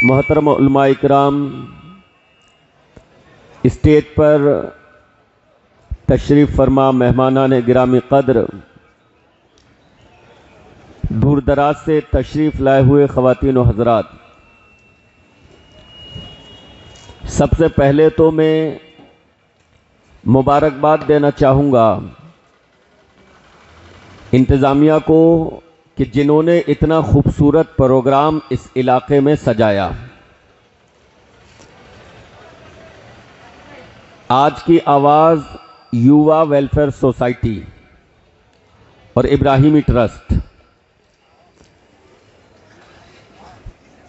محترم علماء اکرام، اسٹیج پر تشریف فرما مہمانان گرامی قدر، دور دراز سے تشریف لائے ہوئے خواتین و حضرات، سب سے پہلے تو میں مبارکباد دینا چاہوں گا انتظامیہ کو کہ جنہوں نے اتنا خوبصورت پروگرام اس علاقے میں سجایا۔ آج کی آواز یووا ویلفیئر سوسائٹی اور ابراہیمی ٹرسٹ،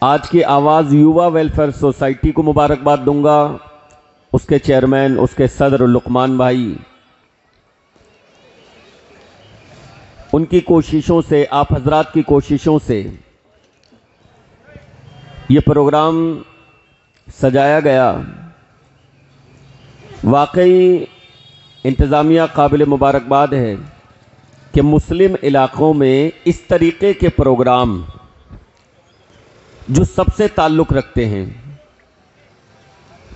آج کی آواز یووا ویلفیئر سوسائٹی کو مبارکباد دوں گا، اس کے چیئرمین، اس کے صدر لقمان بھائی، ان کی کوششوں سے، آپ حضرات کی کوششوں سے یہ پروگرام سجایا گیا۔ واقعی انتظامیہ قابل مبارکباد ہے کہ مسلم علاقوں میں اس طریقے کے پروگرام جو سب سے تعلق رکھتے ہیں،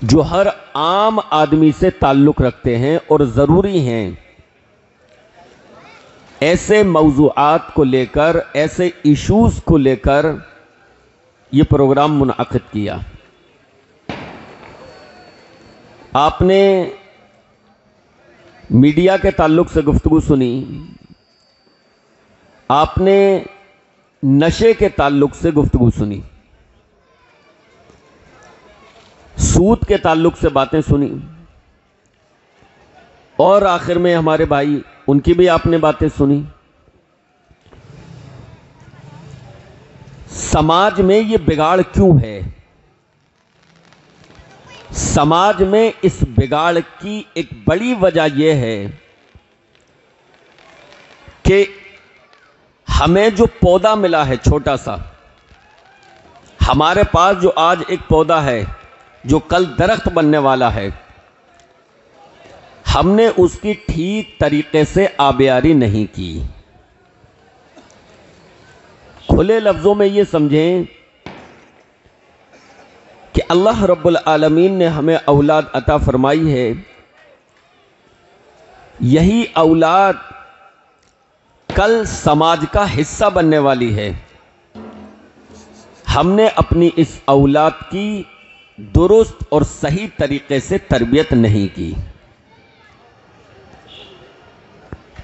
جو ہر عام آدمی سے تعلق رکھتے ہیں اور ضروری ہیں، ایسے موضوعات کو لے کر، ایسے ایشوز کو لے کر یہ پروگرام منعقد کیا۔ آپ نے میڈیا کے تعلق سے گفتگو سنی، آپ نے نشے کے تعلق سے گفتگو سنی، سود کے تعلق سے باتیں سنی، اور آخر میں ہمارے بھائی، ان کی بھی آپ نے باتیں سنی۔ سماج میں یہ بگاڑ کیوں ہے؟ سماج میں اس بگاڑ کی ایک بڑی وجہ یہ ہے کہ ہمیں جو پودا ملا ہے چھوٹا سا، ہمارے پاس جو آج ایک پودا ہے جو کل درخت بننے والا ہے، ہم نے اس کی ٹھیک طریقے سے آبیاری نہیں کی۔ کھلے لفظوں میں یہ سمجھیں کہ اللہ رب العالمین نے ہمیں اولاد عطا فرمائی ہے، یہی اولاد کل سماج کا حصہ بننے والی ہے۔ ہم نے اپنی اس اولاد کی درست اور صحیح طریقے سے تربیت نہیں کی،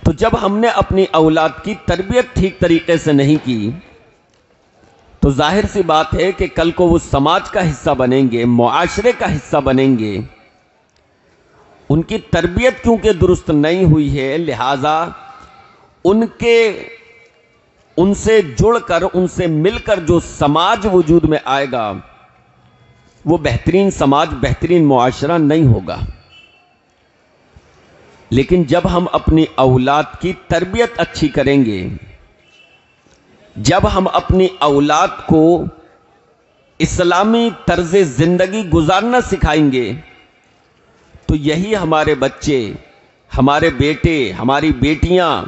تو جب ہم نے اپنی اولاد کی تربیت ٹھیک طریقے سے نہیں کی تو ظاہر سی بات ہے کہ کل کو وہ سماج کا حصہ بنیں گے، معاشرے کا حصہ بنیں گے۔ ان کی تربیت کیونکہ درست نہیں ہوئی ہے، لہذا ان سے جڑ کر، ان سے مل کر جو سماج وجود میں آئے گا وہ بہترین سماج، بہترین معاشرہ نہیں ہوگا۔ لیکن جب ہم اپنی اولاد کی تربیت اچھی کریں گے، جب ہم اپنی اولاد کو اسلامی طرز زندگی گزارنا سکھائیں گے، تو یہی ہمارے بچے، ہمارے بیٹے، ہماری بیٹیاں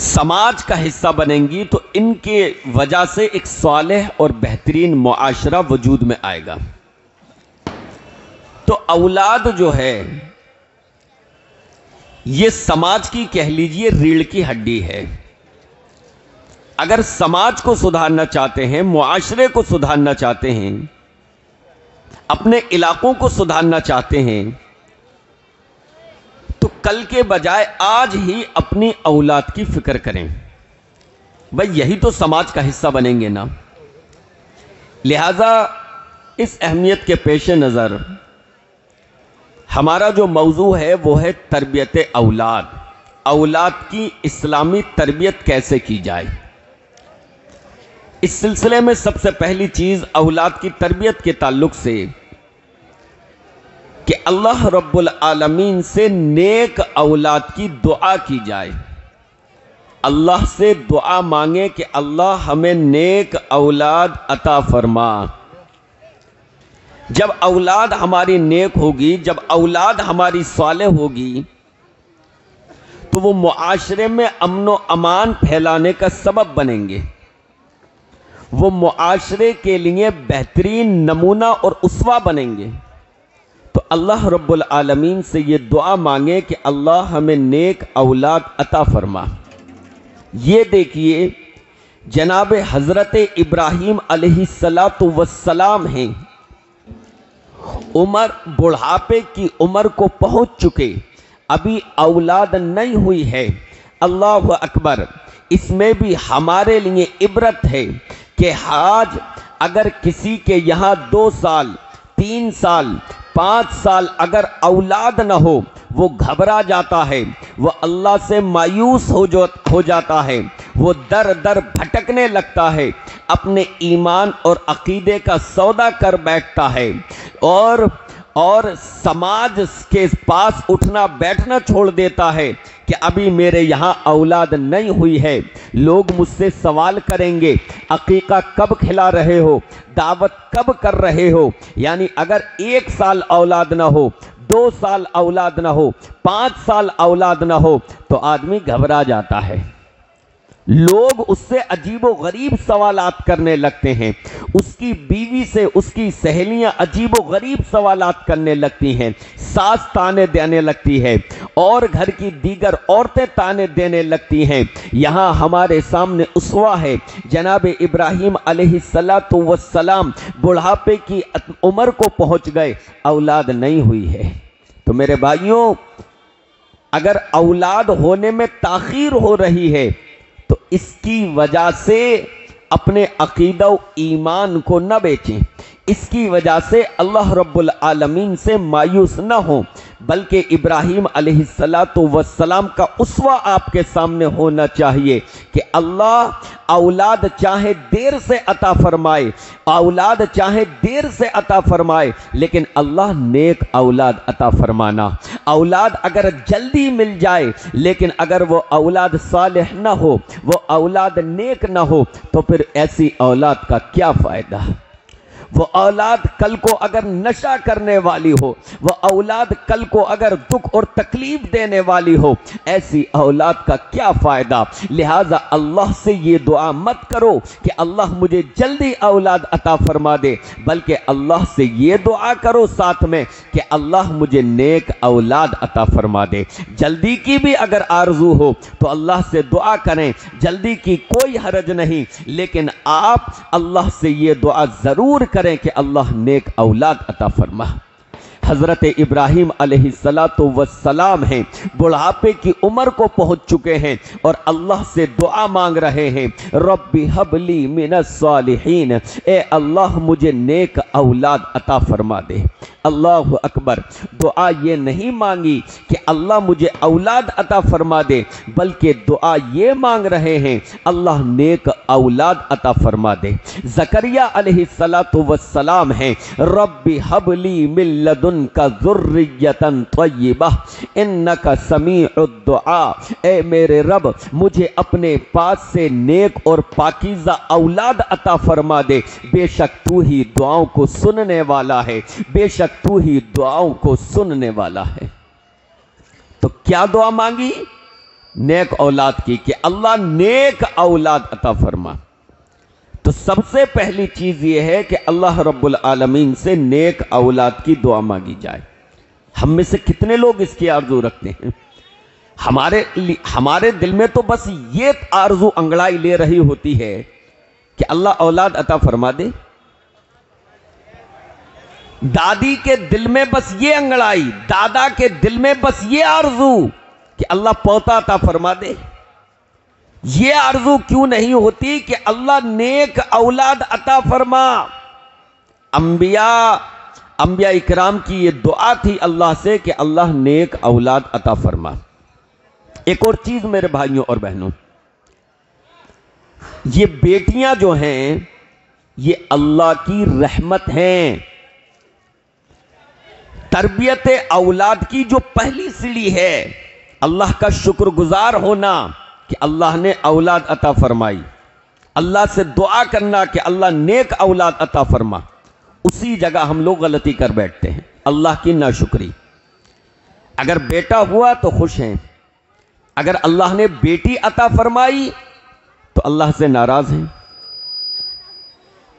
سماج کا حصہ بنیں گی، تو ان کے وجہ سے ایک صالح اور بہترین معاشرہ وجود میں آئے گا۔ تو اولاد جو ہے یہ سماج کی کہہ لیجئے ریڑھ کی ہڈی ہے۔ اگر سماج کو سدھارنا چاہتے ہیں، معاشرے کو سدھارنا چاہتے ہیں، اپنے علاقوں کو سدھارنا چاہتے ہیں، تو کل کے بجائے آج ہی اپنی اولاد کی فکر کریں۔ بھئی یہی تو سماج کا حصہ بنیں گے نا۔ لہذا اس اہمیت کے پیش نظر ہمارا جو موضوع ہے وہ ہے تربیت اولاد۔ اولاد کی اسلامی تربیت کیسے کی جائے؟ اس سلسلے میں سب سے پہلی چیز اولاد کی تربیت کے تعلق سے کہ اللہ رب العالمین سے نیک اولاد کی دعا کی جائے۔ اللہ سے دعا مانگے کہ اللہ ہمیں نیک اولاد عطا فرما۔ جب اولاد ہماری نیک ہوگی، جب اولاد ہماری صالح ہوگی، تو وہ معاشرے میں امن و امان پھیلانے کا سبب بنیں گے، وہ معاشرے کے لیے بہترین نمونہ اور اسوہ بنیں گے۔ تو اللہ رب العالمین سے یہ دعا مانگے کہ اللہ ہمیں نیک اولاد عطا فرما۔ یہ دیکھیے جناب حضرت ابراہیم علیہ السلام ہیں، عمر بڑھاپے کی عمر کو پہنچ چکے، ابھی اولاد نہیں ہوئی ہے۔ اللہ اکبر! اس میں بھی ہمارے لیے عبرت ہے کہ آج اگر کسی کے یہاں 2 سال 3 سال 5 سال اگر اولاد نہ ہو، وہ گھبرا جاتا ہے، وہ اللہ سے مایوس ہو جاتا ہے، وہ در در بھٹکنے لگتا ہے، اپنے ایمان اور عقیدے کا سودا کر بیٹھتا ہے، اور سماج کے پاس اٹھنا بیٹھنا چھوڑ دیتا ہے کہ ابھی میرے یہاں اولاد نہیں ہوئی ہے۔ لوگ مجھ سے سوال کریں گے عقیقہ کب کھلا رہے ہو، دعوت کب کر رہے ہو؟ یعنی اگر 1 سال اولاد نہ ہو، 2 سال اولاد نہ ہو، 5 سال اولاد نہ ہو تو آدمی گھبرا جاتا ہے۔ لوگ اس سے عجیب و غریب سوالات کرنے لگتے ہیں، اس کی بیوی سے اس کی سہیلیاں عجیب و غریب سوالات کرنے لگتی ہیں، ساس تانے دینے لگتی ہے، اور گھر کی دیگر عورتیں تانے دینے لگتی ہیں۔ یہاں ہمارے سامنے اسوہ ہے، جناب ابراہیم علیہ السلام بڑھاپے کی عمر کو پہنچ گئے، اولاد نہیں ہوئی ہے۔ تو میرے بھائیوں، اگر اولاد ہونے میں تاخیر ہو رہی ہے تو اس کی وجہ سے اپنے عقیدہ و ایمان کو نہ بیچیں، اس کی وجہ سے اللہ رب العالمین سے مایوس نہ ہوں، بلکہ ابراہیم علیہ السلام کا اسوہ آپ کے سامنے ہونا چاہیے کہ اللہ اولاد چاہے دیر سے عطا فرمائے، اولاد چاہے دیر سے عطا فرمائے، لیکن اللہ نیک اولاد عطا فرمانا۔ اولاد اگر جلدی مل جائے لیکن اگر وہ اولاد صالح نہ ہو، وہ اولاد نیک نہ ہو، تو پھر ایسی اولاد کا کیا فائدہ؟ وہ اولاد کل کو اگر نشہ کرنے والی ہو، وہ اولاد کل کو اگر دکھ اور تکلیف دینے والی ہو، ایسی اولاد کا کیا فائدہ؟ لہٰذا اللہ سے یہ دعا مت کرو کہ اللہ مجھے جلدی اولاد عطا فرما دے، بلکہ اللہ سے یہ دعا کرو ساتھ میں کہ اللہ مجھے نیک اولاد عطا فرما دے۔ جلدی کی بھی اگر آرزو ہو تو اللہ سے دعا کریں، جلدی کی کوئی حرج نہیں، لیکن آپ اللہ سے یہ دعا ضرور کریں کہ اللہ نیک اولاد عطا فرما۔ حضرت ابراہیم علیہ السلام ہیں، بڑھاپے کی عمر کو پہنچ چکے ہیں اور اللہ سے دعا مانگ رہے ہیں، رب ہب لی من الصالحین، اے اللہ مجھے نیک اولاد عطا فرما دے۔ اللہ اکبر! دعا یہ نہیں مانگی کہ اللہ مجھے اولاد عطا فرما دے، بلکہ دعا یہ مانگ رہے ہیں اللہ نیک اولاد عطا فرما دے۔ زکریا علیہ السلام ہیں، رب ہب لی من لدنک ذریۃ طیبہ انک سمیع الدعاء، اے میرے رب مجھے اپنے پاس سے نیک اور پاکیزہ اولاد عطا فرما دے، بے شک تو ہی دعاؤں کو سننے والا ہے، بے شک تو ہی دعاؤں کو سننے والا ہے۔ تو کیا دعا مانگی؟ نیک اولاد کی، کہ اللہ نیک اولاد عطا فرما۔ تو سب سے پہلی چیز یہ ہے کہ اللہ رب العالمین سے نیک اولاد کی دعا مانگی جائے۔ ہم میں سے کتنے لوگ اس کی آرزو رکھتے ہیں؟ ہمارے دل میں تو بس یہ آرزو انگڑائی لے رہی ہوتی ہے کہ اللہ اولاد عطا فرما دے۔ دادی کے دل میں بس یہ انگڑائی، دادا کے دل میں بس یہ آرزو کہ اللہ پوتا عطا فرما دے۔ یہ آرزو کیوں نہیں ہوتی کہ اللہ نیک اولاد عطا فرما؟ انبیاء اکرام کی یہ دعا تھی اللہ سے کہ اللہ نیک اولاد عطا فرما۔ ایک اور چیز میرے بھائیوں اور بہنوں، یہ بیٹیاں جو ہیں یہ اللہ کی رحمت ہیں۔ تربیت اولاد کی جو پہلی سیڑھی ہے اللہ کا شکر گزار ہونا کہ اللہ نے اولاد عطا فرمائی، اللہ سے دعا کرنا کہ اللہ نیک اولاد عطا فرما۔ اسی جگہ ہم لوگ غلطی کر بیٹھتے ہیں، اللہ کی ناشکری۔ اگر بیٹا ہوا تو خوش ہیں، اگر اللہ نے بیٹی عطا فرمائی تو اللہ سے ناراض ہیں،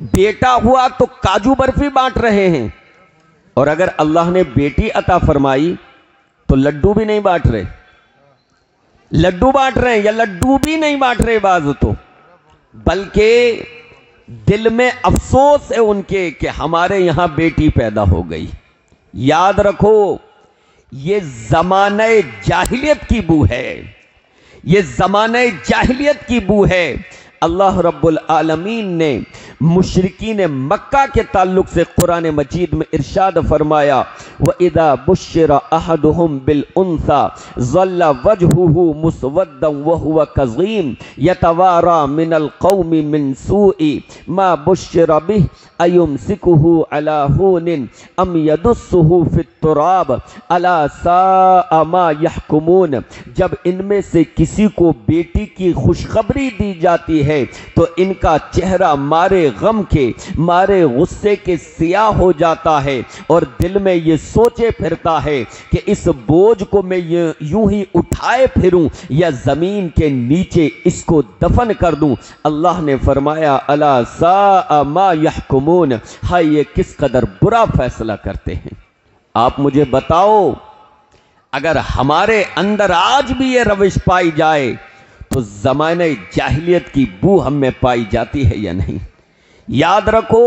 بیٹا ہوا تو کاجو برفی بانٹ رہے ہیں، اور اگر اللہ نے بیٹی عطا فرمائی تو لڈو بھی نہیں بانٹ رہے، لڈو بانٹ رہے ہیں یا لڈو بھی نہیں بانٹ رہے بعض تو، بلکہ دل میں افسوس ہے ان کے کہ ہمارے یہاں بیٹی پیدا ہو گئی۔ یاد رکھو یہ زمانہ جاہلیت کی بو ہے، یہ زمانہ جاہلیت کی بو ہے۔ اللہ رب العالمین نے مشرکین مکہ کے تعلق سے قرآن مجید میں ارشاد فرمایا وَإِذَا بُشِّرَ أَحَدُهُمْ بِالْأُنْثَى ظَلَّ وَجْهُهُ مُسْوَدًّا وَهُوَ كَظِيمٌ يَتَوَارَى مِنَ الْقَوْمِ مِنْ سُوءِ مَا بُشِّرَ بِهِ أَيُمْسِكُهُ عَلَى هُونٍ أَمْ يَدُسُّهُ فِي التُّرَابِ أَلَا سَاءَ مَا يَحْكُمُونَ۔ جب ان میں سے کسی کو بیٹی کی خوشخبری دی جاتی ہے تو ان کا چہرہ مارے غم کے، مارے غصے کے سیاہ ہو جاتا ہے، اور دل میں یہ سوچے پھرتا ہے کہ اس بوجھ کو میں یوں ہی اٹھائے پھروں یا زمین کے نیچے اس کو دفن کر دوں۔ اللہ نے فرمایا الا ساء ما یحکمون، ہائے یہ کس قدر برا فیصلہ کرتے ہیں۔ آپ مجھے بتاؤ اگر ہمارے اندر آج بھی یہ روش پائی جائے تو زمانہ جاہلیت کی بو ہم میں پائی جاتی ہے یا نہیں؟ یاد رکھو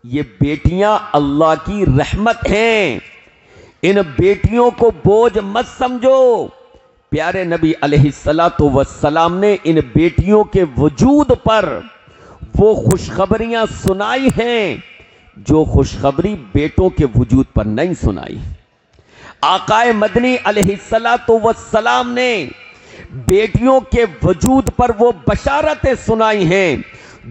یہ بیٹیاں اللہ کی رحمت ہیں، ان بیٹیوں کو بوجھ مت سمجھو۔ پیارے نبی علیہ السلام نے ان بیٹیوں کے وجود پر وہ خوشخبریاں سنائی ہیں جو خوشخبری بیٹوں کے وجود پر نہیں سنائی۔ آقا مدنی علیہ السلام نے بیٹیوں کے وجود پر وہ بشارتیں سنائی ہیں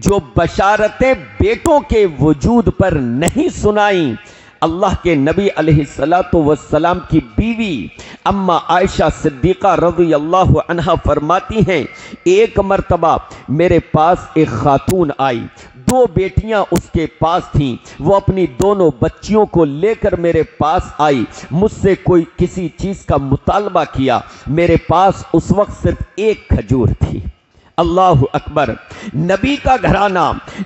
جو بشارتیں بیٹوں کے وجود پر نہیں سنائیں۔ اللہ کے نبی علیہ السلام کی بیوی اما عائشہ صدیقہ رضی اللہ عنہا فرماتی ہیں ایک مرتبہ میرے پاس ایک خاتون آئی، دو بیٹیاں اس کے پاس تھیں، وہ اپنی دونوں بچیوں کو لے کر میرے پاس آئی، مجھ سے کوئی کسی چیز کا مطالبہ کیا، میرے پاس اس وقت صرف ایک کھجور تھی۔ اللہ اکبر، نبی کا گھرانہ،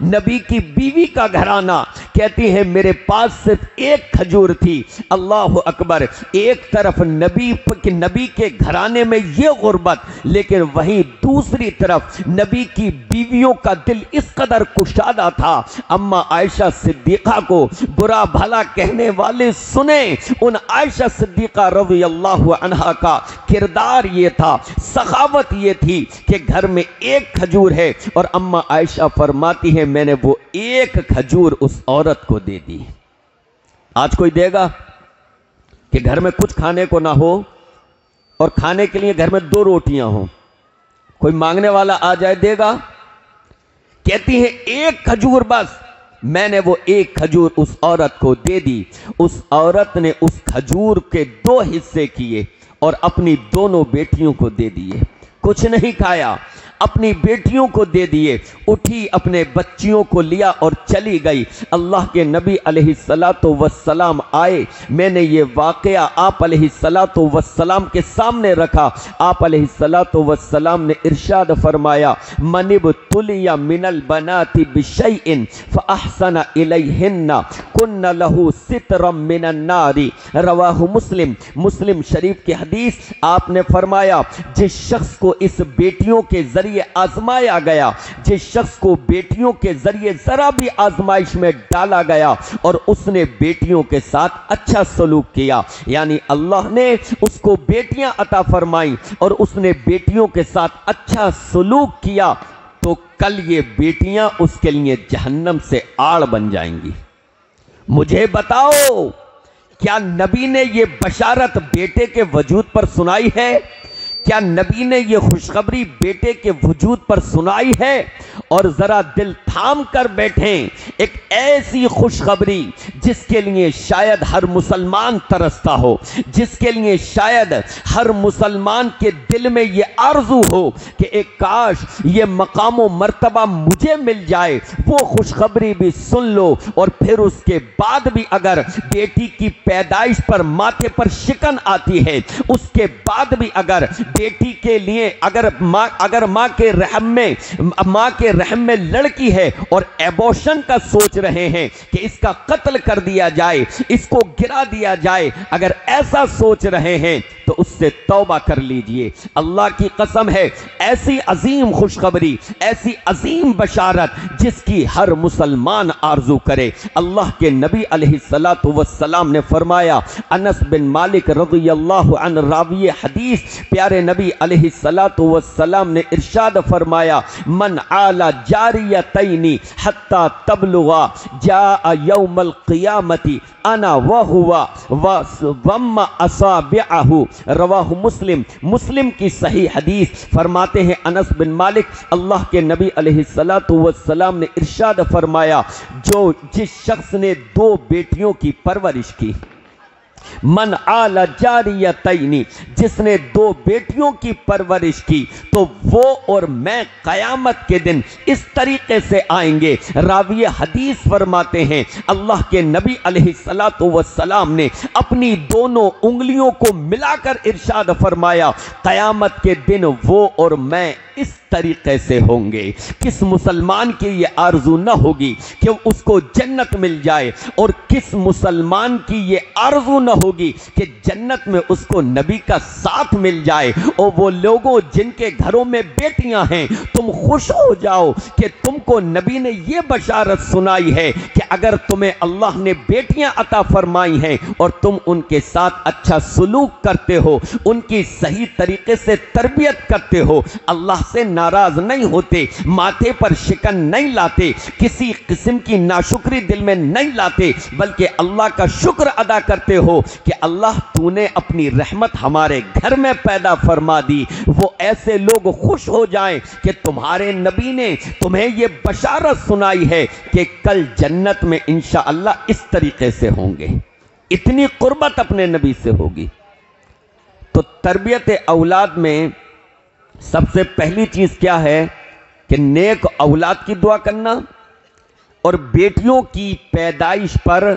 نبی کی بیوی کا گھرانہ، کہتی ہے میرے پاس صرف ایک کھجور تھی۔ اللہ اکبر، ایک طرف نبی کے گھرانے میں یہ غربت، لیکن وہیں دوسری طرف نبی کی بیویوں کا دل اس قدر کشادہ تھا۔ اما عائشہ صدیقہ کو برا بھلا کہنے والے سنیں، ان عائشہ صدیقہ رضی اللہ عنہا کا کردار یہ تھا، سخاوت یہ تھی کہ گھر میں ایک کھجور ہے، اور اما عائشہ فرماتی ہے میں نے وہ ایک کھجور اس عورت کو دے دی۔ آج کوئی دے گا کہ گھر میں کچھ کھانے کو نہ ہو اور کھانے کے لیے گھر میں 2 روٹیاں ہوں، کوئی مانگنے والا آ جائے دے گا؟ کہتی ہے ایک کھجور بس، میں نے وہ ایک کھجور اس عورت کو دے دی۔ اس عورت نے اس کھجور کے 2 حصے کیے اور اپنی دونوں بیٹیوں کو دے دیے، کچھ نہیں کھایا، اپنی بیٹیوں کو دے دیے، اٹھی اپنے بچیوں کو لیا اور چلی گئی۔ اللہ کے نبی علیہ السلام آئے، میں نے یہ واقعہ آپ علیہ السلام کے سامنے رکھا۔ آپ علیہ السلام نے ارشاد فرمایا من ابتلی من البنات بشیء فاحسن الیہن کن لہ سترا من النار، رواہ مسلم۔ مسلم شریف کی حدیث، آپ نے فرمایا جس شخص کو اس بیٹیوں کے ذریعے آزمایا گیا، جس شخص کو بیٹیوں کے ذریعے ذرا بھی آزمائش میں ڈالا گیا اور اس نے بیٹیوں کے ساتھ اچھا سلوک کیا، یعنی اللہ نے اس کو بیٹیاں عطا فرمائیں اور اس نے بیٹیوں کے ساتھ اچھا سلوک کیا، تو کل یہ بیٹیاں اس کے لیے جہنم سے آڑ بن جائیں گی۔ مجھے بتاؤ کیا نبی نے یہ بشارت بیٹے کے وجود پر سنائی ہے؟ کیا نبی نے یہ خوشخبری بیٹے کے وجود پر سنائی ہے؟ اور ذرا دل تھام کر بیٹھیں، ایک ایسی خوشخبری جس کے لیے شاید ہر مسلمان ترستا ہو، جس کے لیے شاید ہر مسلمان کے دل میں یہ آرزو ہو کہ ایک کاش یہ مقام و مرتبہ مجھے مل جائے۔ وہ خوشخبری بھی سن لو، اور پھر اس کے بعد بھی اگر بیٹی کی پیدائش پر ماتھے پر شکن آتی ہے، اس کے بعد بھی اگر بیٹی کے لیے اگر ماں کے رحم میں لڑکی ہے اور ایبورشن کا سوچ رہے ہیں کہ اس کا قتل کر دیا جائے، اس کو گرا دیا جائے، اگر ایسا سوچ رہے ہیں تو اس سے توبہ کر لیجئے۔ اللہ کی قسم ہے، ایسی عظیم خوشخبری، ایسی عظیم بشارت جس کی ہر مسلمان آرزو کرے۔ اللہ کے نبی علیہ السلام نے فرمایا، انس بن مالک رضی اللہ عنہ راوی حدیث، پیارے نبی علیہ السلام نے ارشاد فرمایا، من عال جاریتین حتی تبلغا جاء یوم القیامت انا وہوا وضم اصابعہ، رواہ مسلم کی صحیح حدیث۔ فرماتے ہیں انس بن مالک، اللہ کے نبی علیہ السلام نے ارشاد فرمایا، جس شخص نے 2 بیٹیوں کی پرورش کی، من آل جاریتین، جس نے 2 بیٹیوں کی پرورش کی، تو وہ اور میں قیامت کے دن اس طریقے سے آئیں گے۔ راوی حدیث فرماتے ہیں، اللہ کے نبی علیہ السلام نے اپنی دونوں انگلیوں کو ملا کر ارشاد فرمایا، قیامت کے دن وہ اور میں اس طریقے سے ہوں گے۔ کس مسلمان کی یہ آرزو نہ ہوگی کہ اس کو جنت مل جائے، اور کس مسلمان کی یہ آرزو نہ ہوگی کہ جنت میں اس کو نبی کا ساتھ مل جائے۔ اور وہ لوگوں جن کے گھروں میں بیٹیاں ہیں، تم خوش ہو جاؤ کہ تم کو نبی نے یہ بشارت سنائی ہے کہ اگر تمہیں اللہ نے بیٹیاں عطا فرمائی ہیں اور تم ان کے ساتھ اچھا سلوک کرتے ہو، ان کی صحیح طریقے سے تربیت کرتے ہو، اللہ سے ناراض نہیں ہوتے، ماتھے پر شکن نہیں لاتے، کسی قسم کی ناشکری دل میں نہیں لاتے، بلکہ اللہ کا شکر ادا کرتے ہو کہ اللہ تو نے اپنی رحمت ہمارے گھر میں پیدا فرما دی، وہ ایسے لوگ خوش ہو جائیں کہ تمہارے نبی نے تمہیں یہ بشارت سنائی ہے کہ کل جنت میں انشاءاللہ اس طریقے سے ہوں گے۔ اتنی قربت اپنے نبی سے ہوگی۔ تو تربیت اولاد میں سب سے پہلی چیز کیا ہے کہ نیک اولاد کی دعا کرنا، اور بیٹیوں کی پیدائش پر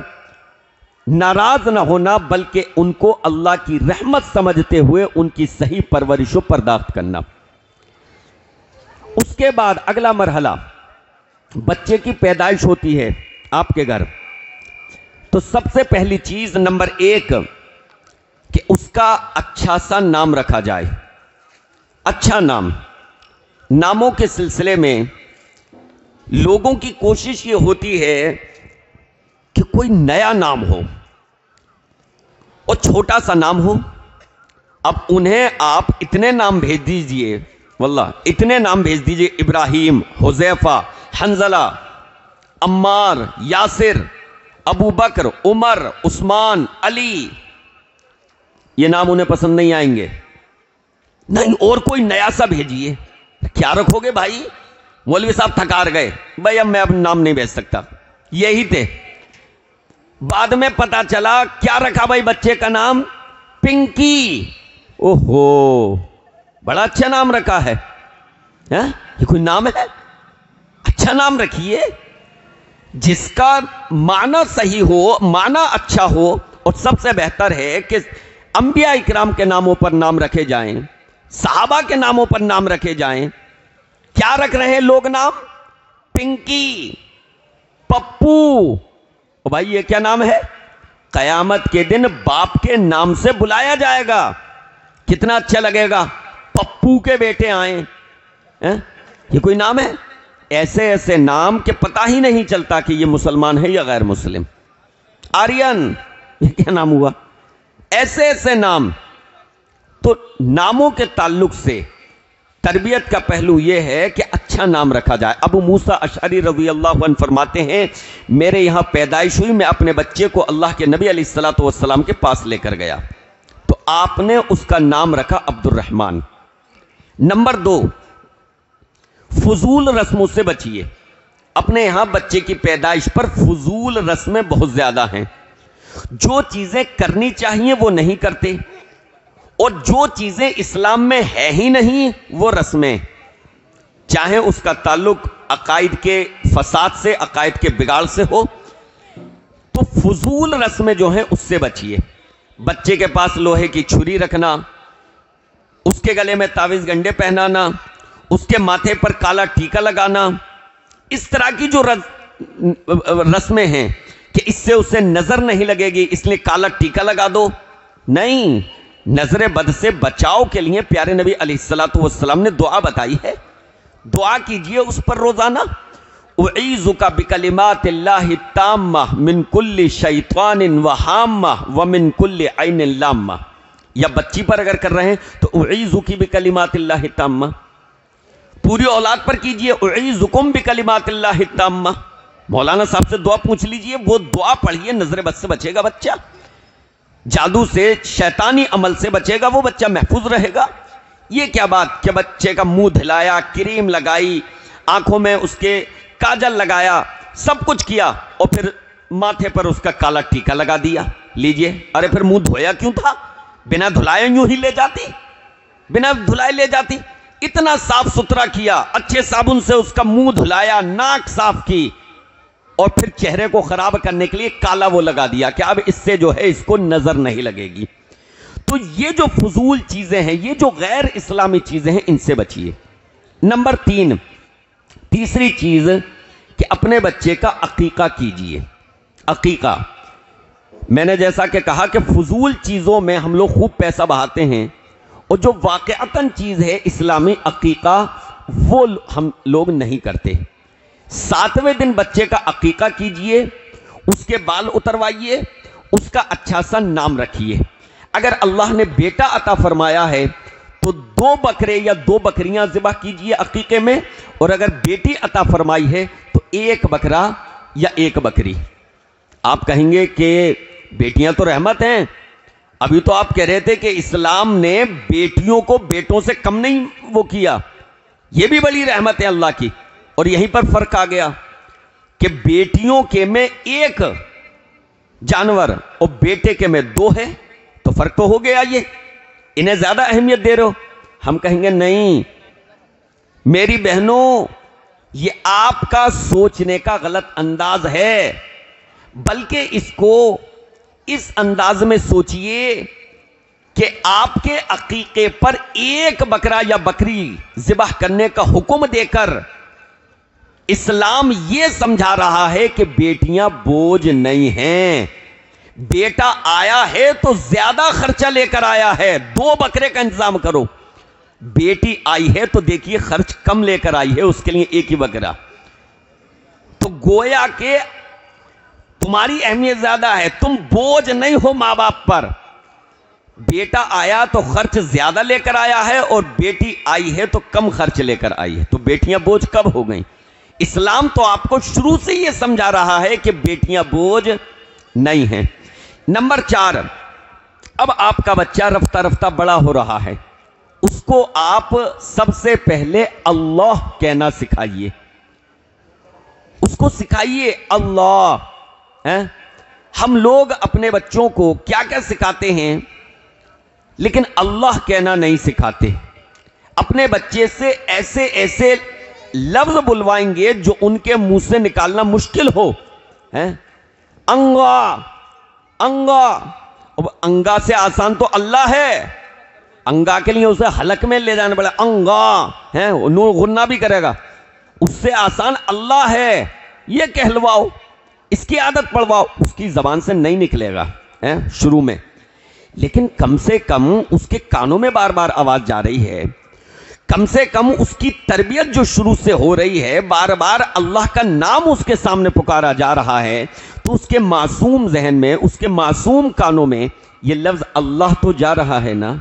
ناراض نہ ہونا، بلکہ ان کو اللہ کی رحمت سمجھتے ہوئے ان کی صحیح پرورش و پرداخت کرنا۔ اس کے بعد اگلا مرحلہ، بچے کی پیدائش ہوتی ہے آپ کے گھر، تو سب سے پہلی چیز نمبر 1 کہ اس کا اچھا سا نام رکھا جائے۔ اچھا نام، ناموں کے سلسلے میں لوگوں کی کوشش یہ ہوتی ہے کہ کوئی نیا نام ہو اور چھوٹا سا نام ہو۔ اب انہیں آپ اتنے نام بھیج دیجئے، واللہ اتنے نام بھیج دیجئے، ابراہیم، حذیفہ، حنظلہ، عمار، یاسر، ابو بکر، عمر، عثمان، علی، یہ نام انہیں پسند نہیں آئیں گے۔ نہیں، اور کوئی نیا سا بھیجیے۔ کیا رکھو گے بھائی؟ مولوی صاحب تھکار گئے، بھائی اب میں اپنا نام نہیں بھیج سکتا، یہی تھے۔ بعد میں پتا چلا کیا رکھا بھائی بچے کا نام؟ پنکی۔ اوہو، بڑا اچھا نام رکھا ہے، یہ کوئی نام ہے؟ اچھا نام رکھیے جس کا معنی صحیح ہو، معنی اچھا ہو، اور سب سے بہتر ہے کہ انبیاء اکرام کے ناموں پر نام رکھے جائیں، صحابہ کے ناموں پر نام رکھے جائیں۔ کیا رکھ رہے ہیں لوگ نام؟ پنکی، پپو۔ بھائی یہ کیا نام ہے؟ قیامت کے دن باپ کے نام سے بلایا جائے گا، کتنا اچھا لگے گا، پپو کے بیٹے آئیں۔ یہ کوئی نام ہے؟ ایسے ایسے نام کہ پتہ ہی نہیں چلتا کہ یہ مسلمان ہے یا غیر مسلم۔ آرین، یہ کیا نام ہوا؟ ایسے ایسے نام۔ تو ناموں کے تعلق سے تربیت کا پہلو یہ ہے کہ اچھا نام رکھا جائے۔ ابو موسیٰ اشعری رضی اللہ عنہ فرماتے ہیں، میرے یہاں پیدائش ہوئی، میں اپنے بچے کو اللہ کے نبی علیہ السلام کے پاس لے کر گیا، تو آپ نے اس کا نام رکھا عبد الرحمن۔ نمبر 2، فضول رسموں سے بچیے. اپنے یہاں بچے کی پیدائش پر فضول رسمیں بہت زیادہ ہیں. جو چیزیں کرنی چاہیے وہ نہیں کرتے، اور جو چیزیں اسلام میں ہے ہی نہیں وہ رسمیں، چاہے اس کا تعلق عقائد کے فساد سے، عقائد کے بگاڑ سے ہو. تو فضول رسمیں جو ہیں اس سے بچیے. بچے کے پاس لوہے کی چھری رکھنا، اس کے گلے میں تعویذ گنڈے پہنانا، اس کے ماتھے پر کالا ٹیکا لگانا، اس طرح کی جو رسمیں ہیں کہ اس سے اسے نظر نہیں لگے گی اس لیے کالا ٹیکا لگا دو. نہیں، نظر بد سے بچاؤ کے لیے پیارے نبی علیہ الصلوۃ والسلام نے دعا بتائی ہے. دعا کیجئے اس پر روزانہ. اعیذک بکلمات اللہ التامہ من کل شیطان وہامہ ومن کل عین لامہ. یا بچی پر اگر کر رہے ہیں تو اعیذک بکلمات اللہ التامہ. پوری اولاد پر کیجئے اعیذکم بکلمات اللہ التامہ. مولانا صاحب سے دعا پوچھ لیجئے، وہ دعا پڑھیے، نظر بد سے بچے گا بچہ، جادو سے، شیطانی عمل سے بچے گا، وہ بچہ محفوظ رہے گا. یہ کیا بات کہ بچے کا منہ دھلایا، کریم لگائی، آنکھوں میں اس کے کاجل لگایا، سب کچھ کیا، اور پھر ماتھے پر اس کا کالا ٹیکا لگا دیا. لیجئے، ارے پھر منہ دھویا کیوں تھا؟ بنا دھلائے یوں ہی لے جاتی، بنا دھلائے لے جاتی. اتنا صاف ستھرا کیا، اچھے صابن سے اس کا منہ دھلایا، ناک صاف کی، اور پھر چہرے کو خراب کرنے کے لیے کالا وہ لگا دیا کہ اب اس سے جو ہے اس کو نظر نہیں لگے گی. تو یہ جو فضول چیزیں ہیں، یہ جو غیر اسلامی چیزیں ہیں، ان سے بچیے. نمبر 3، تیسری چیز کہ اپنے بچے کا عقیقہ کیجئے. عقیقہ، میں نے جیسا کہ کہا کہ فضول چیزوں میں ہم لوگ خوب پیسہ بہاتے ہیں، اور جو واقعتاً چیز ہے اسلامی عقیقہ وہ ہم لوگ نہیں کرتے. 7ویں دن بچے کا عقیقہ کیجئے، اس کے بال اتروائیے، اس کا اچھا سا نام رکھیے. اگر اللہ نے بیٹا عطا فرمایا ہے تو 2 بکرے یا 2 بکریاں ذبح کیجئے عقیقے میں، اور اگر بیٹی عطا فرمائی ہے تو 1 بکرا یا 1 بکری. آپ کہیں گے کہ بیٹیاں تو رحمت ہیں. ابھی تو آپ کہہ رہے تھے کہ اسلام نے بیٹیوں کو بیٹوں سے کم نہیں وہ کیا، یہ بھی بڑی رحمت ہے اللہ کی. اور یہیں پر فرق آ گیا کہ بیٹیوں کے میں 1 جانور اور بیٹے کے میں 2 ہے، تو فرق تو ہو گیا. یہ انہیں زیادہ اہمیت دے رہے ہو. ہم کہیں گے نہیں میری بہنوں، یہ آپ کا سوچنے کا غلط انداز ہے، بلکہ اس کو اس انداز میں سوچئے کہ آپ کے عقیقے پر 1 بکرا یا بکری ذبح کرنے کا حکم دے کر اسلام یہ سمجھا رہا ہے کہ بیٹیاں بوجھ نہیں ہیں. بیٹا آیا ہے تو زیادہ خرچہ لے کر آیا ہے، 2 بکرے کا انتظام کرو. بیٹی آئی ہے تو دیکھیے خرچ کم لے کر آئی ہے، اس کے لیے 1 ہی بکرا. تو گویا کہ تمہاری اہمیت زیادہ ہے، تم بوجھ نہیں ہو ماں باپ پر. بیٹا آیا تو خرچ زیادہ لے کر آیا ہے، اور بیٹی آئی ہے تو کم خرچ لے کر آئی ہے. تو بیٹیاں بوجھ کب ہو گئیں؟ اسلام تو آپ کو شروع سے یہ سمجھا رہا ہے کہ بیٹیاں بوجھ نہیں ہیں. نمبر 4، اب آپ کا بچہ رفتہ رفتہ بڑا ہو رہا ہے، اس کو آپ سب سے پہلے اللہ کہنا سکھائیے. اس کو سکھائیے اللہ. ہم لوگ اپنے بچوں کو کیا کیا سکھاتے ہیں، لیکن اللہ کہنا نہیں سکھاتے. اپنے بچے سے ایسے ایسے لفظ بلوائیں گے جو ان کے منہ سے نکالنا مشکل ہو. انگا انگا، اب انگا سے آسان تو اللہ ہے. انگا کے لیے اسے حلق میں لے جانا پڑے، انگا نون غنہ بھی کرے گا. اس سے آسان اللہ ہے. یہ کہلواؤ، اس کی عادت پڑواؤ، اس کی زبان سے نہیں نکلے گا شروع میں، لیکن کم سے کم اس کے کانوں میں بار بار آواز جا رہی ہے. کم سے کم اس کی تربیت جو شروع سے ہو رہی ہے، بار بار اللہ کا نام اس کے سامنے پکارا جا رہا ہے، تو اس کے معصوم ذہن میں، اس کے معصوم کانوں میں یہ لفظ اللہ تو جا رہا ہے نا.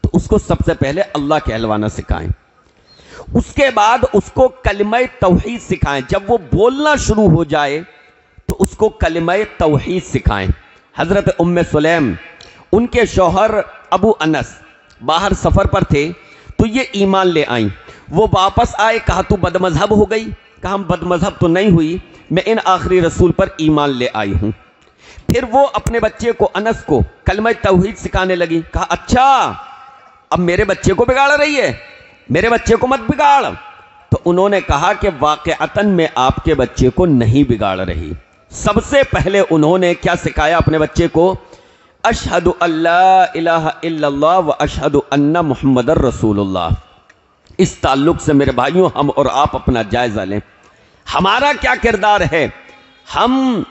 تو اس کو سب سے پہلے اللہ کہلوانا سکھائیں. اس کے بعد اس کو کلمہ توحید سکھائیں. جب وہ بولنا شروع ہو جائے تو اس کو کلمہ توحید سکھائیں. حضرت ام سلیم، ان کے شوہر ابو انس باہر سفر پر تھے، تو یہ ایمان لے آئیں. وہ واپس آئے, کہا تو بد مذہب ہو گئی. کہا ہم بد مذہب تو نہیں ہوئی, میں ان آخری رسول پر ایمان لے آئی ہوں. پھر وہ اپنے بچے کو انس کو کلمہ توحید سکھانے لگی. کہا اچھا اب میرے بچے کو بگاڑ رہی ہے, میرے بچے کو مت بگاڑ. تو انہوں نے کہا کہ واقعتاً میں آپ کے بچے کو نہیں بگاڑ رہی. سب سے پہلے انہوں نے کیا سکھایا اپنے بچے کو؟ اشہد اللہ الہ الا اللہ و اشہد ان محمد رسول اللہ. اس تعلق سے میرے بھائیوں ہم اور آپ اپنا جائزہ لیں. ہمارا کیا کردار ہے؟ ہم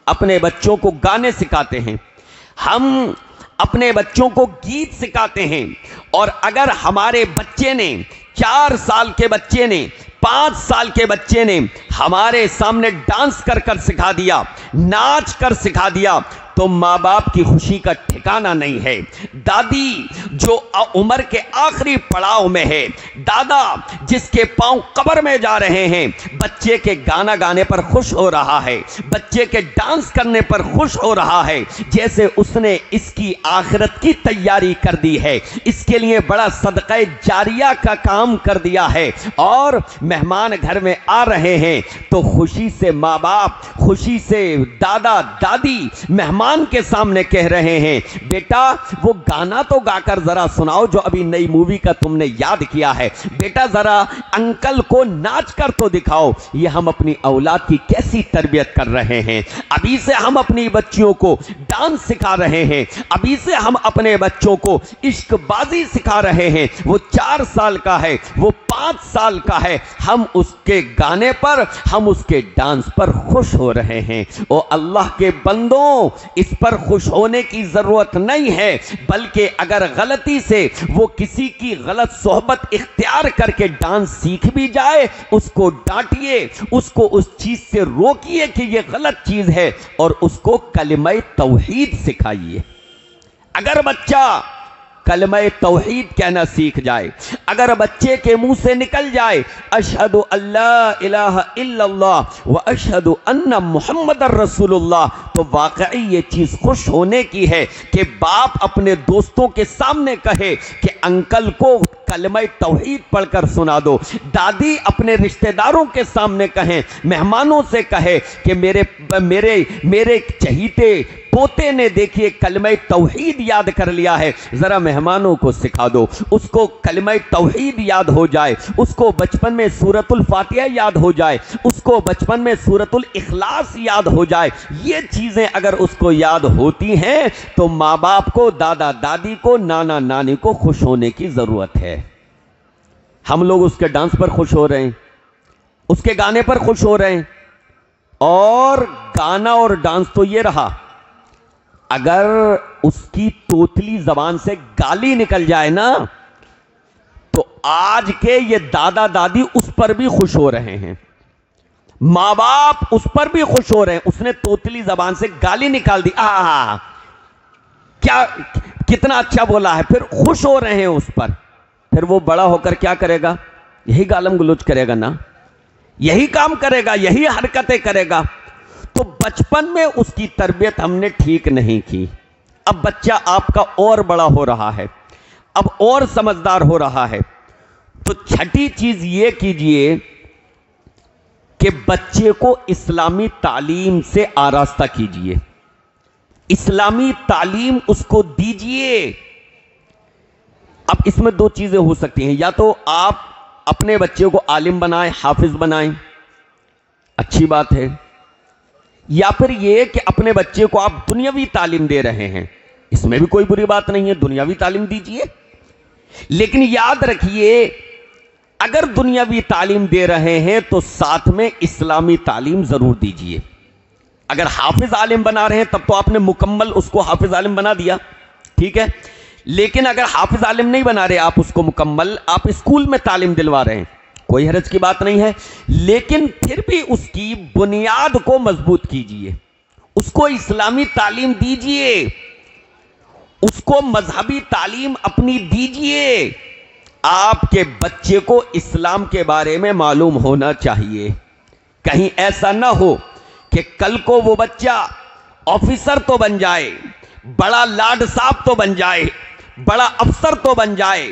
اپنے بچوں کو گانے سکھاتے ہیں, ہم اپنے بچوں کو گیت سکھاتے ہیں, اور اگر ہمارے بچے نے 4 سال کے بچے نے 5 سال کے بچے نے ہمارے سامنے ڈانس کر کر سکھا دیا, ناچ کر سکھا دیا, تو ماں باپ کی خوشی کا ٹھکانہ نہیں ہے. دادی جو عمر کے آخری پڑاؤ میں ہے, دادا جس کے پاؤں قبر میں جا رہے ہیں, بچے کے گانا گانے پر خوش ہو رہا ہے, بچے کے ڈانس کرنے پر خوش ہو رہا ہے, جیسے اس نے اس کی آخرت کی تیاری کر دی ہے, اس کے لیے بڑا صدقہ جاریہ کا کام کر دیا ہے. اور مہمان گھر میں آ رہے ہیں تو خوشی سے ماں باپ, خوشی سے دادا دادی مہمان کے سامنے کہہ رہے ہیں, بیٹا وہ گانا تو گا کر ذرا سناؤ جو ابھی نئی مووی کا تم نے یاد کیا ہے, بیٹا ذرا انکل کو ناچ کر تو دکھاؤ. یہ ہم اپنی اولاد کی کیسی تربیت کر رہے ہیں. ابھی سے ہم اپنی بچیوں کو ڈانس سکھا رہے ہیں, ابھی سے ہم اپنے بچوں کو عشق بازی سکھا رہے ہیں. وہ 4 سال کا ہے, وہ 5 سال کا ہے, ہم اس کے گانے پر, ہم اس کے ڈانس پر خوش ہو رہے ہیں. او اللہ کے بندوں, اس پر خوش ہونے کی ضرورت نہیں ہے, بلکہ اگر غلطی سے وہ کسی کی غلط صحبت اختیار کر کے ڈانس سیکھ بھی جائے, اس کو ڈانٹیے, اس کو اس چیز سے روکیے کہ یہ غلط چیز ہے, اور اس کو کلمہ توحید سکھائیے. اگر بچہ کلمہ توحید کہنا سیکھ جائے, اگر بچے کے منہ سے نکل جائے اشہد اللہ الہ الا اللہ و اشہد ان محمد رسول اللہ, تو واقعی یہ چیز خوش ہونے کی ہے کہ باپ اپنے دوستوں کے سامنے کہے کہ انکل کو کلمہ توحید پڑھ کر سنا دو, دادی اپنے رشتہ داروں کے سامنے کہیں, مہمانوں سے کہے کہ میرے چہیتے پوتے نے دیکھیے کلمہ توحید یاد کر لیا ہے, ذرا مہمانوں کو سکھا دو, اس کو کلمہ توحید یاد ہو جائے, اس کو بچپن میں سورۃ الفاتحہ یاد ہو جائے, اس کو بچپن میں سورۃ الاخلاص یاد ہو جائے. یہ چیزیں اگر اس کو یاد ہوتی ہیں تو ماں باپ کو, دادا دادی کو, نانا نانی کو خوش ہونے کی ضرورت ہے. ہم لوگ اس کے ڈانس پر خوش ہو رہے ہیں, اس کے گانے پر خوش ہو رہے ہیں, اور گانا اور ڈانس تو یہ رہا, اگر اس کی توتلی زبان سے گالی نکل جائے نا, تو آج کے یہ دادا دادی اس پر بھی خوش ہو رہے ہیں, ماں باپ اس پر بھی خوش ہو رہے ہیں. اس نے توتلی زبان سے گالی نکال دی, کیا کتنا اچھا بولا ہے, پھر خوش ہو رہے ہیں اس پر. پھر وہ بڑا ہو کر کیا کرے گا؟ یہی گالم گلوچ کرے گا نا, یہی کام کرے گا, یہی حرکتیں کرے گا. تو بچپن میں اس کی تربیت ہم نے ٹھیک نہیں کی. اب بچہ آپ کا اور بڑا ہو رہا ہے, اب اور سمجھدار ہو رہا ہے, تو چھٹی چیز یہ کیجئے کہ بچے کو اسلامی تعلیم سے آراستہ کیجئے, اسلامی تعلیم اس کو دیجئے. اب اس میں 2 چیزیں ہو سکتی ہیں, یا تو آپ اپنے بچے کو عالم بنائیں, حافظ بنائیں, اچھی بات ہے, یا پھر یہ کہ اپنے بچے کو آپ دنیاوی تعلیم دے رہے ہیں, اس میں بھی کوئی بری بات نہیں ہے, دنیاوی تعلیم دیجئے. لیکن یاد رکھیے اگر دنیاوی تعلیم دے رہے ہیں تو ساتھ میں اسلامی تعلیم ضرور دیجئے. اگر حافظ عالم بنا رہے ہیں تب تو آپ نے مکمل اس کو حافظ عالم بنا دیا, ٹھیک ہے. لیکن اگر حافظ عالم نہیں بنا رہے آپ اس کو مکمل, آپ اسکول میں تعلیم دلوا رہے ہیں, کوئی حرج کی بات نہیں ہے, لیکن پھر بھی اس کی بنیاد کو مضبوط کیجئے, اس کو اسلامی تعلیم دیجئے, اس کو مذہبی تعلیم اپنی دیجئے. آپ کے بچے کو اسلام کے بارے میں معلوم ہونا چاہیے. کہیں ایسا نہ ہو کہ کل کو وہ بچہ آفیسر تو بن جائے, بڑا لاڈ صاحب تو بن جائے, بڑا افسر تو بن جائے,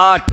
8,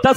10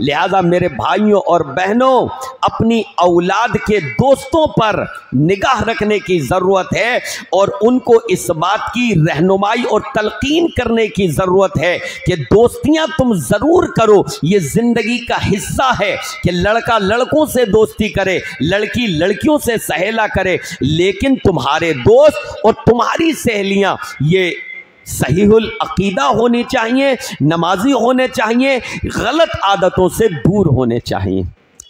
لہذا میرے بھائیوں اور بہنوں، اپنی اولاد کے دوستوں پر نگاہ رکھنے کی ضرورت ہے اور ان کو اس بات کی رہنمائی اور تلقین کرنے کی ضرورت ہے کہ دوستیاں تم ضرور کرو، یہ زندگی کا حصہ ہے کہ لڑکا لڑکوں سے دوستی کرے، لڑکی لڑکیوں سے سہیلا کرے، لیکن تمہارے دوست اور تمہاری سہیلیاں یہ صحیح العقیدہ ہونی چاہیے، نمازی ہونے چاہیے، غلط عادتوں سے دور ہونے چاہیے۔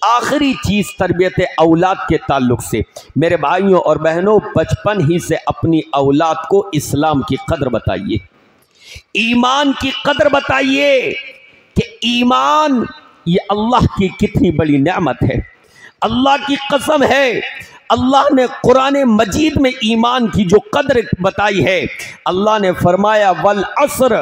آخری چیز تربیت اولاد کے تعلق سے، میرے بھائیوں اور بہنوں، بچپن ہی سے اپنی اولاد کو اسلام کی قدر بتائیے، ایمان کی قدر بتائیے کہ ایمان یہ اللہ کی کتنی بڑی نعمت ہے۔ اللہ کی قسم ہے، اللہ نے قرآن مجید میں ایمان کی جو قدر بتائی ہے، اللہ نے فرمایا والعصر،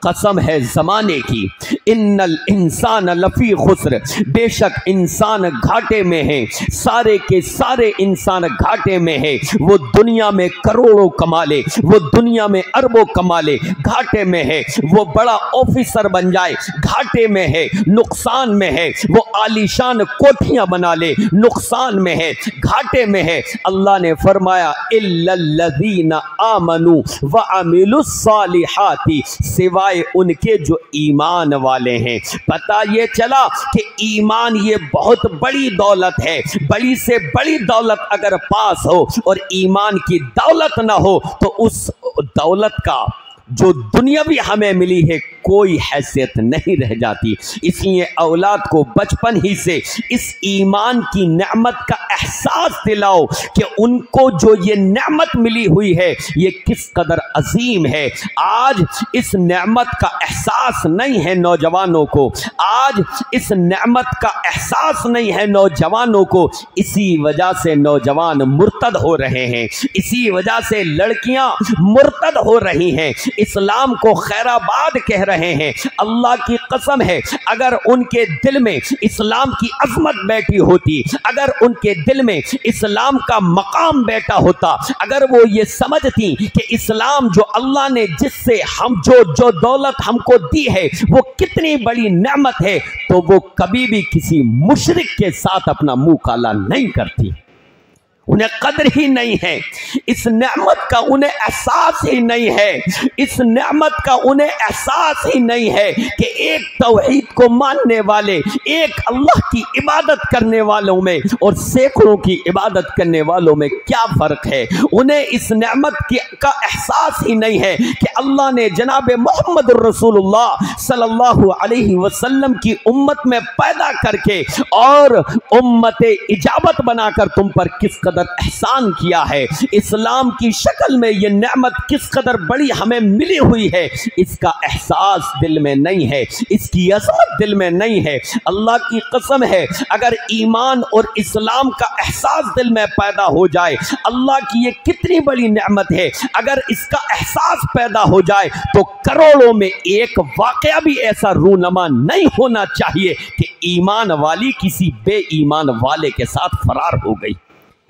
قسم ہے زمانے کی، ان الانسان لفی خسر، بے شک انسان گھاٹے میں ہے، سارے کے سارے انسان گھاٹے میں ہے۔ وہ دنیا میں کروڑوں کما لے، وہ دنیا میں اربوں کما لے، گھاٹے میں ہے۔ وہ بڑا آفیسر بن جائے، گھاٹے میں ہے، نقصان میں ہے۔ وہ عالیشان کوٹھیاں بنا لے، نقصان میں ہے، گھاٹے میں ہے۔ اللہ نے فرمایا الا الذین آمنوا وعملوا الصالحات، سوائے ان کے جو ایمان والے ہیں۔ پتہ یہ چلا کہ ایمان یہ بہت بڑی دولت ہے۔ بڑی سے بڑی دولت اگر پاس ہو اور ایمان کی دولت نہ ہو تو اس دولت کا جو دنیاوی ہمیں ملی ہے کوئی حیثیت نہیں رہ جاتی۔ اس لیے اولاد کو بچپن ہی سے اس ایمان کی نعمت کا احساس دلاؤ کہ ان کو جو یہ نعمت ملی ہوئی ہے یہ کس قدر عظیم ہے۔ آج اس نعمت کا احساس نہیں ہے نوجوانوں کو، آج اس نعمت کا احساس نہیں ہے نوجوانوں کو، اسی وجہ سے نوجوان مرتد ہو رہے ہیں، اسی وجہ سے لڑکیاں مرتد ہو رہی ہیں، اسلام کو خیر آباد کہہ رہے ہیں۔ اللہ کی قسم ہے، اگر ان کے دل میں اسلام کی عظمت بیٹھی ہوتی، اگر ان کے دل میں اسلام کا مقام بیٹھا ہوتا، اگر وہ یہ سمجھتی کہ اسلام جو اللہ نے جس سے ہم جو دولت ہم کو دی ہے وہ کتنی بڑی نعمت ہے، تو وہ کبھی بھی کسی مشرک کے ساتھ اپنا منہ کالا نہیں کرتی۔ انہیں قدر ہی نہیں ہے، اس نعمت کا انہیں احساس ہی نہیں ہے، اس نعمت کا انہیں احساس ہی نہیں ہے کہ ایک توحید کو ماننے والے، ایک اللہ کی عبادت کرنے والوں میں اور سینکڑوں کی عبادت کرنے والوں میں کیا فرق ہے۔ انہیں اس نعمت کا احساس ہی نہیں ہے کہ اللہ نے جناب محمد الرسول اللہ صلی اللہ علیہ وسلم کی امت میں پیدا کر کے اور امت اجابت بنا کر تم پر کس قدر احسان کیا ہے۔ اسلام کی شکل میں یہ نعمت کس قدر بڑی ہمیں ملی ہوئی ہے، اس کا احساس دل میں نہیں ہے، اس کی عظمت دل میں نہیں ہے۔ اللہ کی قسم ہے، اگر ایمان اور اسلام کا احساس دل میں پیدا ہو جائے، اللہ کی یہ کتنی بڑی نعمت ہے، اگر اس کا احساس پیدا ہو جائے تو کروڑوں میں ایک واقعہ بھی ایسا رونما نہیں ہونا چاہیے کہ ایمان والی کسی بے ایمان والے کے ساتھ فرار ہو گئی،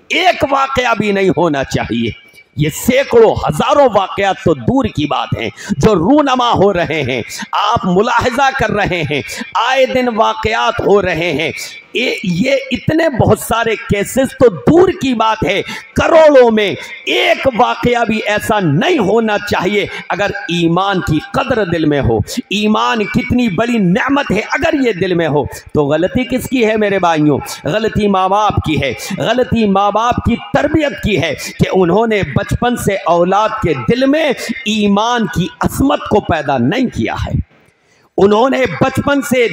ایک واقعہ بھی نہیں ہونا چاہیے۔ یہ سینکڑوں ہزاروں واقعات تو دور کی بات ہیں جو رونما ہو رہے ہیں، آپ ملاحظہ کر رہے ہیں، آئے دن واقعات ہو رہے ہیں۔ یہ اتنے بہت سارے کیسز تو دور کی بات ہے، کروڑوں میں ایک واقعہ بھی ایسا نہیں ہونا چاہیے اگر ایمان کی قدر دل میں ہو، ایمان کتنی بڑی نعمت ہے اگر یہ دل میں ہو۔ تو غلطی کس کی ہے میرے بھائیوں؟ غلطی ماں باپ کی ہے، غلطی ماں باپ کی تربیت کی ہے کہ انہوں نے بچپن سے اولاد کے دل میں ایمان کی عظمت کو پیدا نہیں کیا ہے، انہوں نے بچپن سے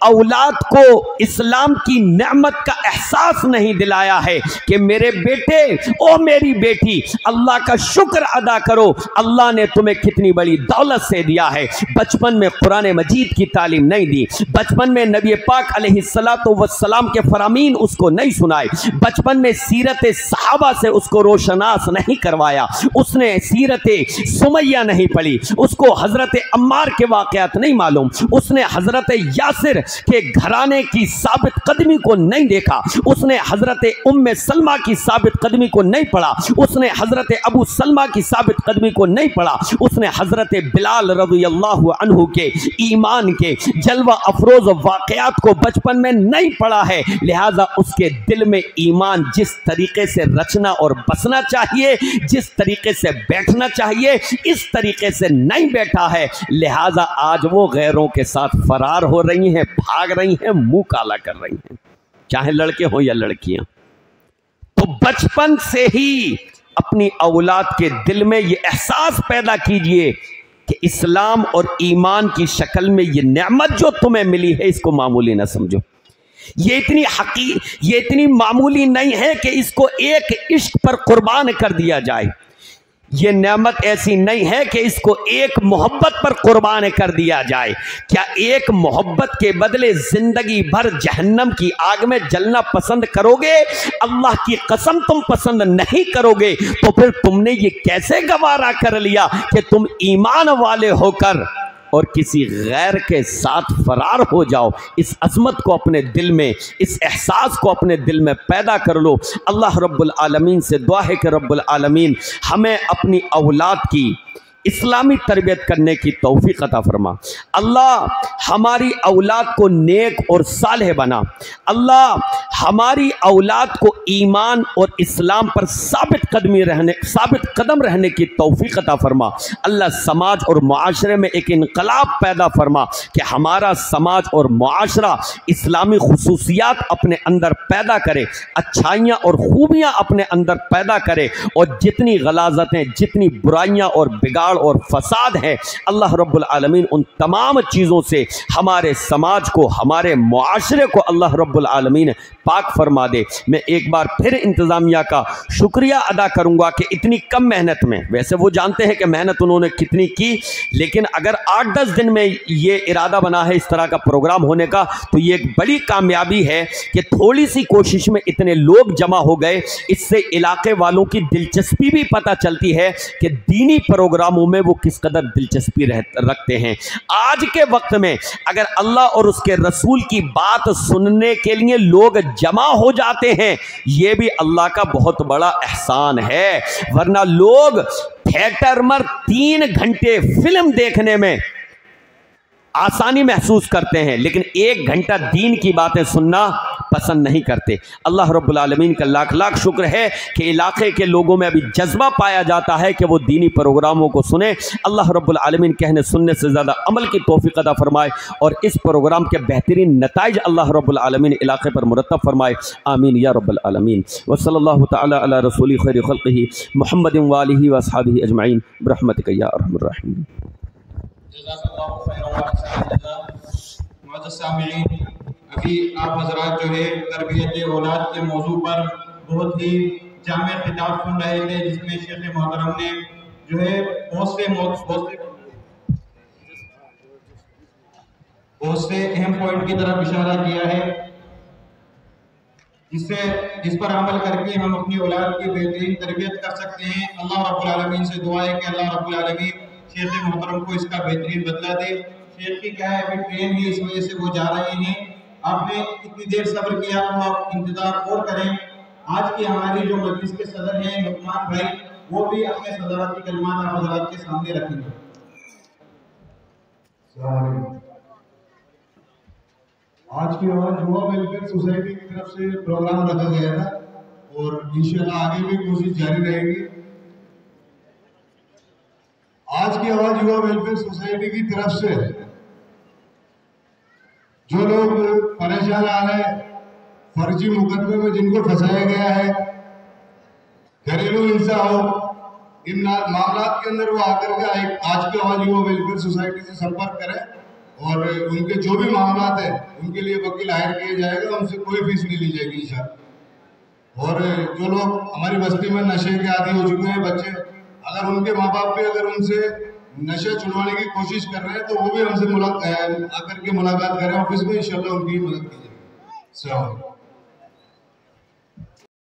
اولاد کو اسلام کی نعمت کا احساس نہیں دلایا ہے کہ میرے بیٹے او میری بیٹی اللہ کا شکر ادا کرو، اللہ نے تمہیں کتنی بڑی دولت سے دیا ہے۔ بچپن میں قرآن مجید کی تعلیم نہیں دی، بچپن میں نبی پاک علیہ السلام کے فرامین اس کو نہیں سنائے، بچپن میں سیرت صحابہ سے اس کو روشناس نہیں کروایا، اس نے سیرت سمیہ نہیں پڑھی، اس کو حضرت عمار کے واقعات نہیں معلوم، اس نے حضرت یاسر کے گھرانے کی ثابت قدمی کو نہیں دیکھا، اس نے حضرت ام سلمہ کی ثابت قدمی کو نہیں پڑھا، اس نے حضرت ابو سلمہ کی ثابت قدمی کو نہیں پڑھا، اس نے حضرت بلال رضی اللہ عنہ کے ایمان کے جلوہ افروز واقعات کو بچپن میں نہیں پڑھا ہے، لہذا اس کے دل میں ایمان جس طریقے سے رچنا اور بسنا چاہیے، جس طریقے سے بیٹھنا چاہیے، اس طریقے سے نہیں بیٹھا ہے، لہذا آج وہ غیروں کے ساتھ فرار ہو رہی ہیں، بھاگ رہی ہیں، منہ کالا کر رہی ہیں، چاہے لڑکے ہوں یا لڑکیاں۔ تو بچپن سے ہی اپنی اولاد کے دل میں یہ احساس پیدا کیجئے کہ اسلام اور ایمان کی شکل میں یہ نعمت جو تمہیں ملی ہے اس کو معمولی نہ سمجھو، یہ اتنی معمولی نہیں ہے کہ اس کو ایک عشق پر قربان کر دیا جائے، یہ نعمت ایسی نہیں ہے کہ اس کو ایک محبت پر قربان کر دیا جائے۔ کیا ایک محبت کے بدلے زندگی بھر جہنم کی آگ میں جلنا پسند کرو گے؟ اللہ کی قسم تم پسند نہیں کرو گے، تو پھر تم نے یہ کیسے گوارا کر لیا کہ تم ایمان والے ہو کر اور کسی غیر کے ساتھ فرار ہو جاؤ؟ اس عظمت کو اپنے دل میں، اس احساس کو اپنے دل میں پیدا کر لو۔ اللہ رب العالمین سے دعا ہے کہ رب العالمین ہمیں اپنی اولاد کی اسلامی تربیت کرنے کی توفیق عطا فرما۔ اللہ ہماری اولاد کو نیک اور صالح بنا، اللہ ہماری اولاد کو ایمان اور اسلام پر ثابت قدم رہنے کی توفیق عطا فرما۔ اللہ سماج اور معاشرے میں ایک انقلاب پیدا فرما کہ ہمارا سماج اور معاشرہ اسلامی خصوصیات اپنے اندر پیدا کرے، اچھائیاں اور خوبیاں اپنے اندر پیدا کرے، اور جتنی غلاظتیں، جتنی برائیاں اور بگاڑ اور فساد ہے، اللہ رب العالمین ان تمام چیزوں سے ہمارے سماج کو، ہمارے معاشرے کو اللہ رب العالمین پاک فرما دے۔ میں ایک بار پھر انتظامیہ کا شکریہ ادا کروں گا کہ اتنی کم محنت میں، ویسے وہ جانتے ہیں کہ محنت انہوں نے کتنی کی، لیکن اگر 8-10 دن میں یہ ارادہ بنا ہے اس طرح کا پروگرام ہونے کا، تو یہ ایک بڑی کامیابی ہے کہ تھوڑی سی کوشش میں اتنے لوگ جمع ہو گئے۔ اس سے علاقے والوں کی دلچسپی بھی پتہ چلتی ہے کہ دینی پروگراموں میں وہ کس قدر دلچسپی رکھتے ہیں۔ آج کے وقت میں اگر اللہ اور اس کے رسول کی بات سننے کے لیے لوگ جمع ہو جاتے ہیں، یہ بھی اللہ کا بہت بڑا احسان ہے، ورنہ لوگ تھیٹر میں 3 گھنٹے فلم دیکھنے میں آسانی محسوس کرتے ہیں، لیکن 1 گھنٹہ دین کی باتیں سننا پسند نہیں کرتے۔ اللہ رب العالمین کا لاکھ لاکھ شکر ہے کہ علاقے کے لوگوں میں ابھی جذبہ پایا جاتا ہے کہ وہ دینی پروگراموں کو سنیں۔ اللہ رب العالمین کہنے سننے سے زیادہ عمل کی توفیق عطا فرمائے، اور اس پروگرام کے بہترین نتائج اللہ رب العالمین علاقے پر مرتب فرمائے، آمین یا رب العالمین۔ وصلی اللہ تعالی علی رسول خیر خلقہ محمد وآلہ واصحابہ اجمعین برحمتک یا ارحم الراحمین۔ معزز سامعین، ابھی آپ حضرات جو ہے تربیت اولاد کے موضوع پر بہت ہی جامع خطاب سن رہے تھے، جس میں شیخ محترم نے جو ہے بہت سے اہم پوائنٹ کی طرف اشارہ کیا ہے، جس پر عمل کر کے ہم اپنی اولاد کی بہترین تربیت کر سکتے ہیں۔ اللہ رب العالمین سے دعا ہے کہ اللہ رب العالمین شیخ محترم کو اس کا بہترین بدلہ دے۔ شیخ کی کیا ہے، ابھی ٹرین ہے، اس وجہ سے وہ جا رہے ہیں۔ آپ نے اتنی دیر صبر کیا تو آپ انتظار اور کریں۔ آج کی ہماری جو مجلس کے صدر ہیں لقمان بھائی، وہ بھی اپنے صدارتی کلمات آپ حضرات کے سامنے رکھیں گے۔ السلام علیکم۔ آج کی آواز یووا ویلفیئر سوسائٹی کی طرف سے پروگرام رکھا گیا تھا، اور انشاءاللہ آگے بھی کوشش جاری رہے گی۔ آج کی آواز یووا ویلفیئر سوسائٹی کی طرف سے جو لوگ پریشان آ رہے ہیں، فرضی مقدمے میں جن کو پھنسایا گیا ہے، گھریلو ہنسا ہو، ان معاملات کے اندر وہ آ کر کے آج کی آواز یووا ویلفیئر سوسائٹی سے سمپرک کریں، اور ان کے جو بھی معاملات ہیں ان کے لیے وکیل ہائر کیا جائے گا، ان سے کوئی فیس نہیں لی جائے گی انشاءاللہ۔ اور جو لوگ ہماری بستی میں نشے کے عادی ہو چکے ہیں بچے، اگر ان کے ماں باپ بھی اگر ان سے نشے چھڑوانے کی کوشش کر رہے ہیں تو وہ بھی ہم سے آ کر کے ملاقات کریں آفس میں، انشاءاللہ ان کی مدد کی جائے گی۔ السلام علیکم۔